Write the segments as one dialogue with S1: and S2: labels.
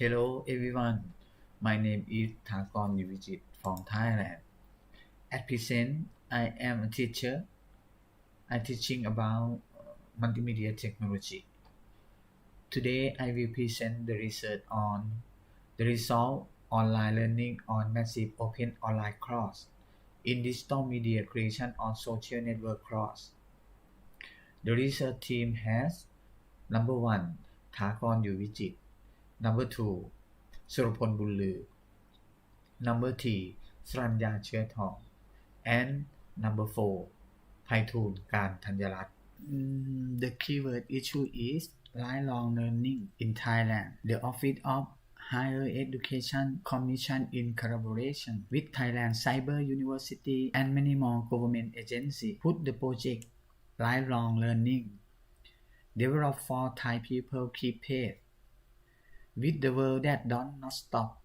S1: Hello everyone, my name is Thakorn Yuvijit from Thailand. At present, I am a teacher. I'm teaching about multimedia technology. Today, I will present the research on the result online learning on massive open online course in digital media creation on social network course. The research team has number 1, Thakorn Yuvijit, number 2, Suvarnabhumi, number 3, Sranya Cherthong, and number 4, Paitun Kantanyarat. The keyword issue is lifelong learning in Thailand. The Office of Higher Education Commission in collaboration with Thailand Cyber University and many more government agencies put the project lifelong learning developed for Thai people keep pace with the world that does not stop.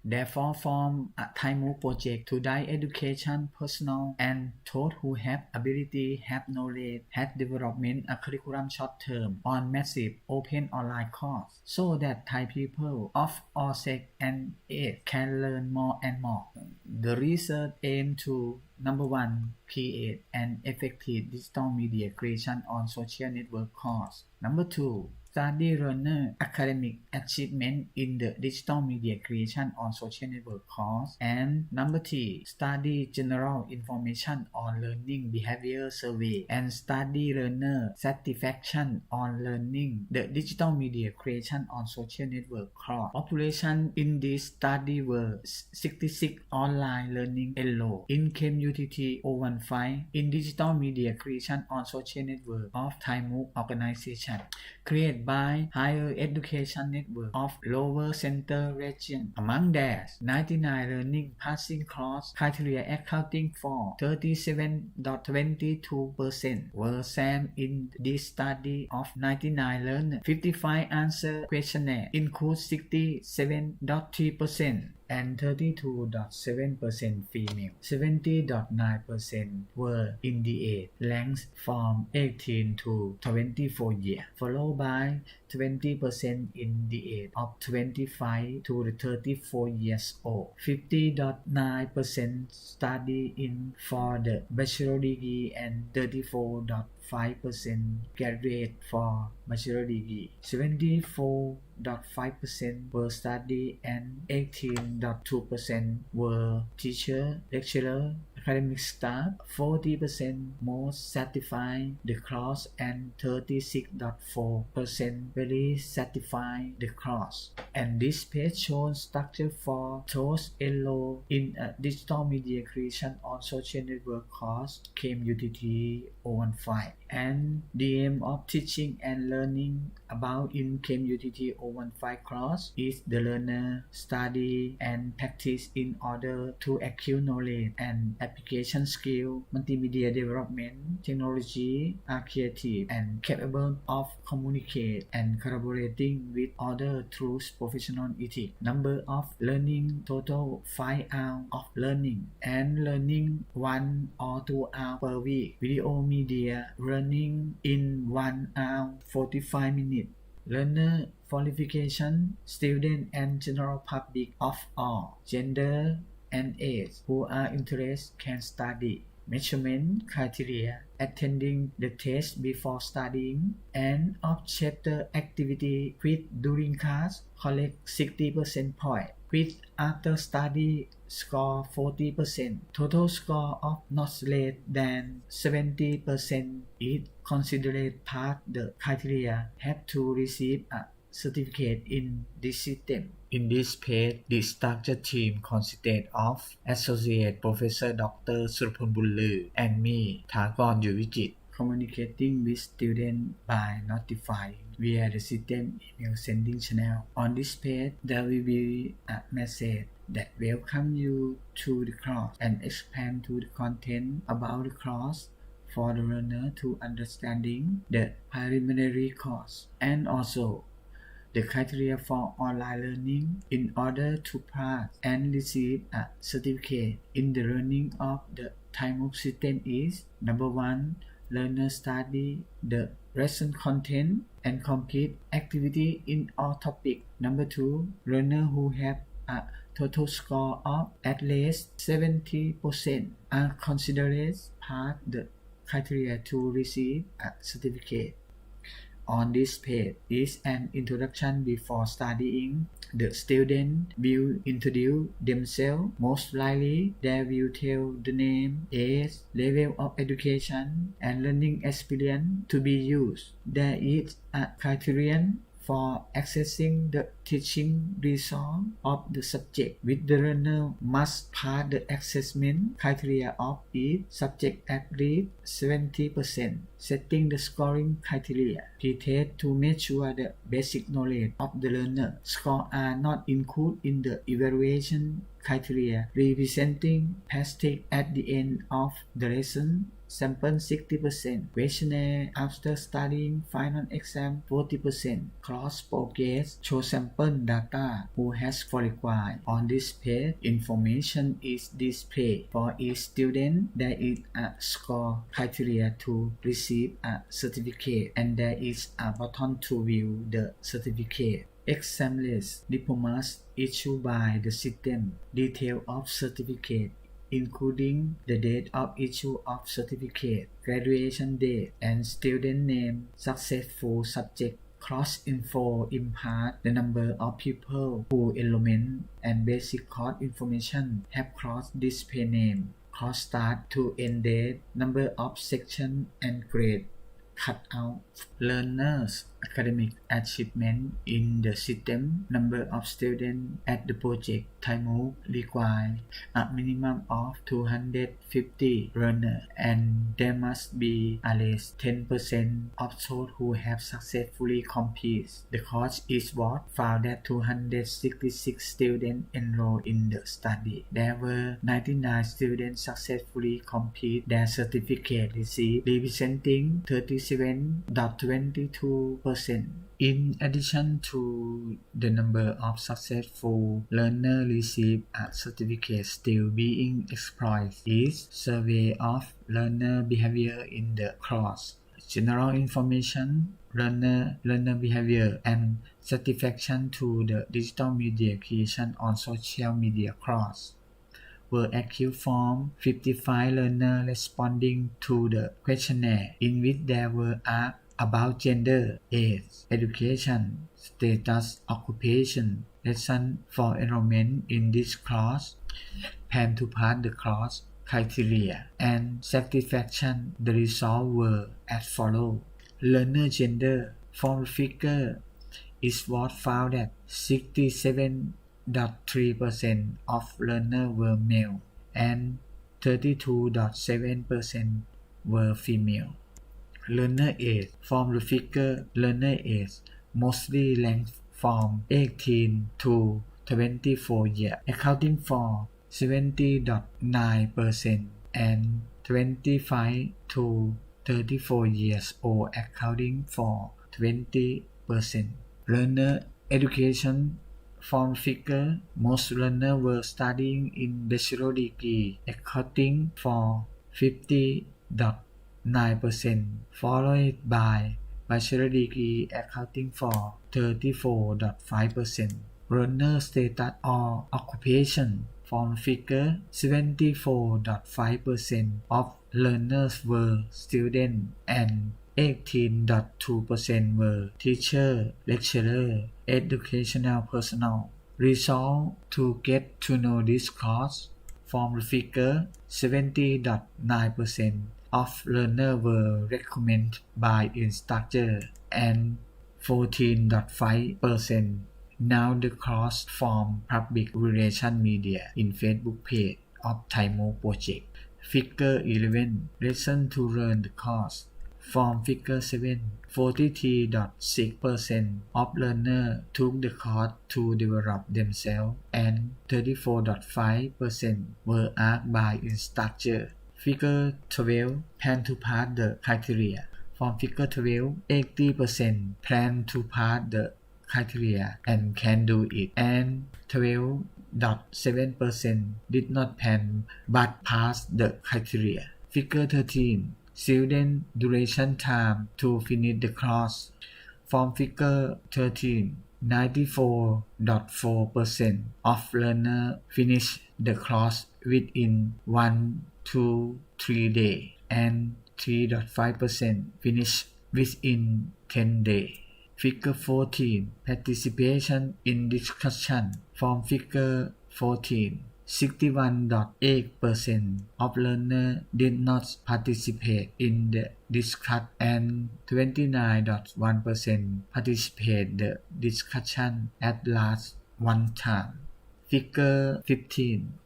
S1: Therefore form a Thai Move project to guide education personnel and those who have ability, have knowledge, have development a curriculum short term on massive open online course so that Thai people of all sex and age can learn more and more. The research aims to number 1, create an effective digital media creation on social network course. Number 2, study learner academic achievement in the digital media creation on social network course. And number 3, study general information on learning behavior survey and study learner satisfaction on learning the digital media creation on social network course. Population in this study were 66 online learning enrolled in KMUTT 015 in digital media creation on social network of Thai Move organization created by Higher Education Network of Lower Center Region. Among these, 99 learning passing course criteria accounting for 37.22% were sent in this study of 99 learners. 55 answer questionnaire include 67.3% and 32.7% female. 70.9% were in the age range from 18 to 24 years, followed by 20% in the age of 25 to 34 years old. 50.9% study in for the bachelor degree and 34.5% graduate for bachelor degree. 74.5% were study and 18.2% were teacher, lecturer, academic staff. 40% most satisfied the course and 36.4% very satisfied the course. And this page shows structure for those enrolled in a digital media creation on social network course KMUTT 015. And the aim of teaching and learning about in KMUTT 015 course is the learner study and practice in order to acquire knowledge and application skill. Multimedia development technology are creative and capable of communicate and collaborating with other through professional ethics. Number of learning total 5 hours of learning and learning 1 or 2 hours per week. Video media learning in 1 hour 45 minutes. Learner qualification, student and general public of all gender and age who are interested can study. Measurement criteria, attending the test before studying, and of chapter activity quiz during class, collect 60% point. Quiz after study score 40%. Total score of not less than 70% is considered part the criteria have to receive a certificate in this system. In this page, the structure team consisted of Associate Professor Dr. Suvarnabhumi and me, Thakorn Yuvijit, communicating with students by notifying via the system email sending channel. On this page, there will be a message that welcome you to the course and expand to the content about the course for the learner to understanding the preliminary course and also the criteria for online learning in order to pass and receive a certificate in the learning of the Thai Move system is number 1, learner study the lesson content and complete activity in all topics. Number 2, learners who have a total score of at least 70% are considered part the criteria to receive a certificate. On this page is an introduction before studying. The student will introduce themselves. Most likely, they will tell the name, age, level of education, and learning experience to be used. There is a criterion for accessing the teaching resource of the subject, which the learner must pass the assessment criteria of each subject at least 70%. Setting the scoring criteria. Pretest to make sure the basic knowledge of the learner. Scores are not included in the evaluation criteria, representing passage at the end of the lesson. Sample 60%, questionnaire after studying final exam 40%, cross progress show sample data who has qualified. On this page, information is displayed. For each student, there is a score criteria to receive a certificate, and there is a button to view the certificate. Exam list, diplomas issued by the system, detail of certificate, including the date of issue of certificate, graduation date, and student name, successful subject. Course info impart the number of people who enrollment and basic course information have course display name, course start to end date, number of section and grade. Cut out learners' academic achievement in the system. Number of students at the project time require a minimum of 250 learners, and there must be at least 10% of those who have successfully completed the course. Is what found that 266 students enrolled in the study. There were 99 students successfully complete their certificate received, representing 37.22%. In addition to the number of successful learners receive a certificate still being explored is survey of learner behavior in the course. General information, learner behavior, and satisfaction to the digital media creation on social media course. Were active from 55 learners responding to the questionnaire, in which there were asked about gender, age, education, status, occupation, reason for enrollment in this course, plan to pass the course criteria, and satisfaction. The results were as follows. Learner gender form figure is what found that 67.3% of learners were male and 32.7% were female. Learner age from the figure. Learner age mostly ranged from 18 to 24 years, accounting for 70.9%, and 25 to 34 years old, accounting for 20%. Learner education form figure. Most learners were studying in bachelor degree, accounting for 50.9%, followed by bachelor degree, accounting for 34.5%. Learner status or occupation form figure. 74.5% of learners were students and 18.2% were teacher, lecturer, educational personnel. Result to get to know this course form figure. 70.9% of learners were recommended by instructor and 14.5% now the course from public relation media in Facebook page of Taimo project. Figure 11. Lesson to learn the course. From figure 7, 43.6% of learners took the course to develop themselves and 34.5% were asked by instructor. Figure 12. Plan to pass the criteria. From figure 12, 80% plan to pass the criteria and can do it, and 12.7% did not plan but passed the criteria. Figure 13. student duration time to finish the course. From figure 13, 94.4% of learners finish the course within 1 to 3 days and 3.5% finish within 10 days. Figure 14, participation in discussion. From figure 14, 61.8% of learners did not participate in the discussion and 29.1% participate the discussion at last one time. Figure 15,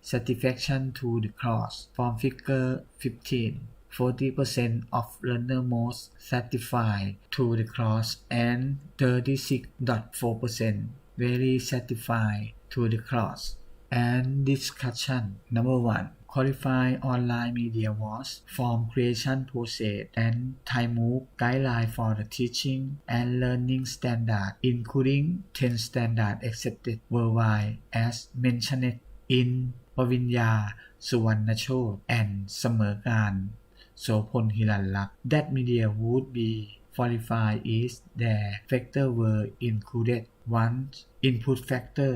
S1: satisfaction to the course. From figure 15, 40% of learners most satisfied to the course and 36.4% very satisfied to the course. And discussion. Number 1. Qualified online media was form creation process and time move guideline for the teaching and learning standard, including 10 standards accepted worldwide as mentioned in ปวิญญา สุวรรณโชติ and เสมอการ โสพล หิรัญลักษณ์ that media would be qualified if their factors were included. 1. Input factor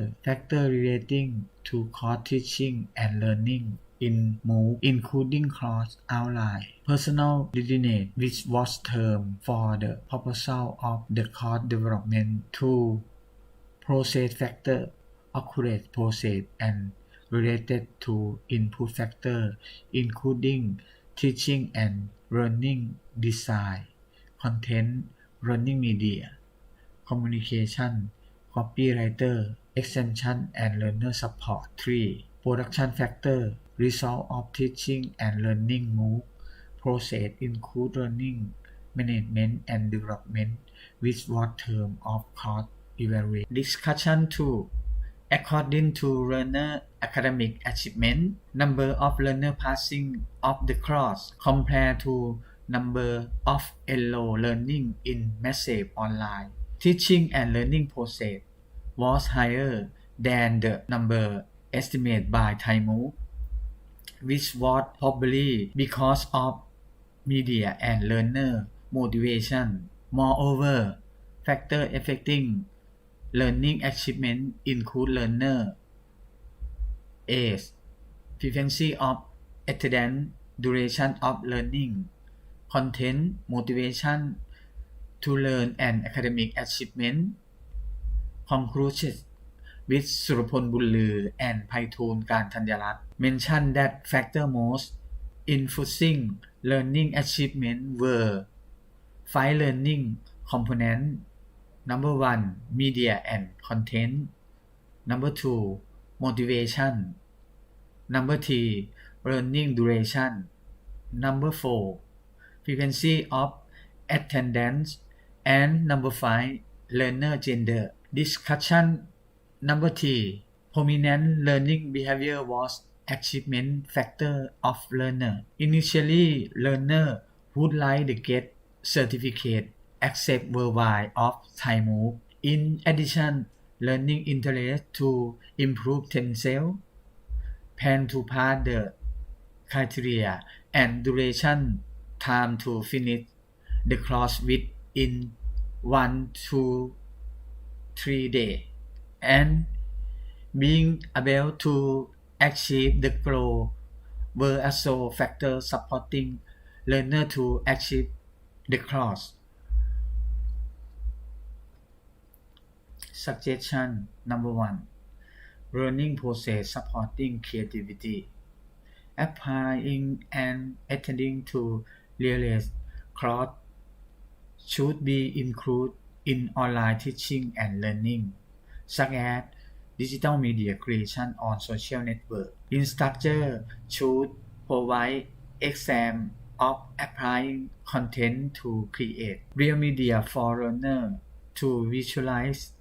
S1: relating to course teaching and learning in MOOC, including course outline, personal readiness, which was termed for the proposal of the course development. 2. Process factor, accurate process and related to input factor, including teaching and learning design, content, learning media, communication, copywriter, extension and learner support. 3. Production factor, result of teaching and learning MOOC process include learning, management and development, which was term of course evaluation. Discussion 2. According to learner academic achievement, number of learner passing of the course compared to number of enrolled learning in massive online teaching and learning process was higher than the number estimated by TimeMove, which was probably because of media and learner motivation. Moreover, factors affecting learning achievement include learner age, frequency of attendance, duration of learning, content, motivation to learn and academic achievement. Conclusion with สุรพล บุญลือ and ไพฑูรย์ การธัญรัตน์ mention that factors most influencing learning achievement were 5 learning components. Number 1. Media and content. Number 2. Motivation. Number 3. Learning duration. Number 4. Frequency of attendance. And number 5. Learner gender. Discussion. Number 3. Prominent learning behavior was achievement factor of learner. Initially, learner would like to get certificate accept worldwide of TimeMove. In addition, learning interest to improve themselves, plan to pass the criteria and duration time to finish the course within 1 to 3 days, and being able to achieve the goal were also factors supporting learner to achieve the course. Suggestion. Number 1. Learning process supporting creativity. Applying and attending to realize course should be included in online teaching and learning, such as digital media creation on social network. Instructor should provide examples of applying content to create real media for learners to visualize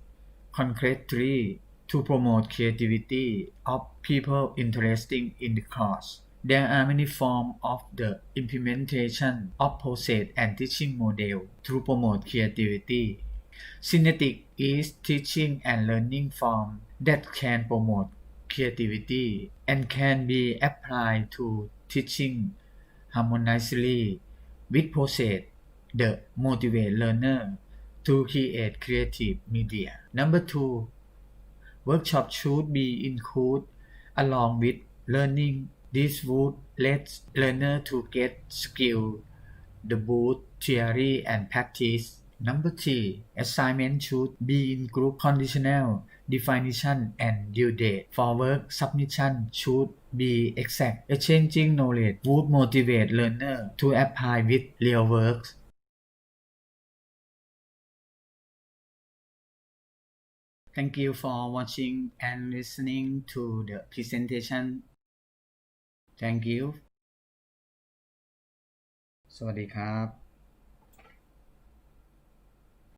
S1: concretely to promote creativity of people interested in the course. There are many forms of the implementation of process and teaching model to promote creativity. Synesthetic is teaching and learning form that can promote creativity and can be applied to teaching harmoniously with process that motivate learner to create creative media. Number 2, workshop should be included along with learning. This would let learner to get skill the both theory and practice. Number 3, assignment should be in group. Conditional definition and due date for work submission should be exact. Exchanging knowledge would motivate learner to apply with real work. Thank you for watching and listening to the presentation. Thank you. สวัสดีครับ